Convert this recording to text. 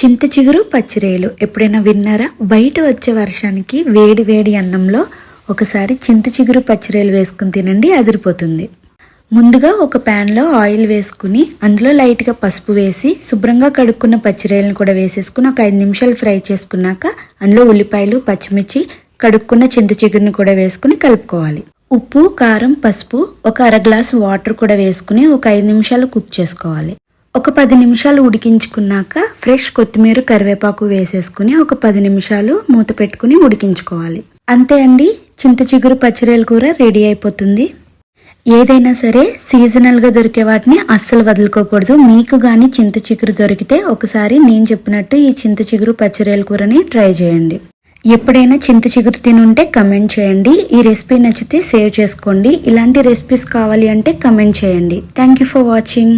చింత చిగురు పచ్చిరేలు ఎప్పుడైనా విన్నారా? బయట వచ్చే వర్షానికి వేడి వేడి అన్నంలో ఒకసారి చింత చిగురు పచ్చిరేలు వేసుకుని తినండి, అదిరిపోతుంది. ముందుగా ఒక ప్యాన్లో ఆయిల్ వేసుకుని అందులో లైట్గా పసుపు వేసి శుభ్రంగా కడుక్కున్న పచ్చిరేలను కూడా వేసేసుకుని ఒక 5 నిమిషాలు ఫ్రై చేసుకున్నాక అందులో ఉల్లిపాయలు, పచ్చిమిర్చి, కడుక్కున్న చింత చిగురుని కూడా వేసుకుని కలుపుకోవాలి. ఉప్పు, కారం, పసుపు, ఒక 1/2 గ్లాసు వాటర్ కూడా వేసుకుని ఒక 5 నిమిషాలు కుక్ చేసుకోవాలి. ఒక 10 నిమిషాలు ఉడికించుకున్నాక ఫ్రెష్ కొత్తిమీర, కరివేపాకు వేసేసుకుని ఒక 10 నిమిషాలు మూత పెట్టుకుని ఉడికించుకోవాలి. అంతే అండి, చింత చిగురు పచ్చిరేలు కూర రెడీ అయిపోతుంది. ఏదైనా సరే సీజనల్గా దొరికే వాటిని అస్సలు వదులుకోకూడదు. మీకు కానీ చింత చిగురు దొరికితే ఒకసారి నేను చెప్పినట్టు ఈ చింత చిగురు పచ్చిరేలు కూరని ట్రై చేయండి. ఎప్పుడైనా చింత చిగురు తినుంటే కమెంట్ చేయండి. ఈ రెసిపీ నచ్చితే సేవ్ చేసుకోండి. ఇలాంటి రెసిపీస్ కావాలి అంటే కమెంట్ చేయండి. Thank you for watching.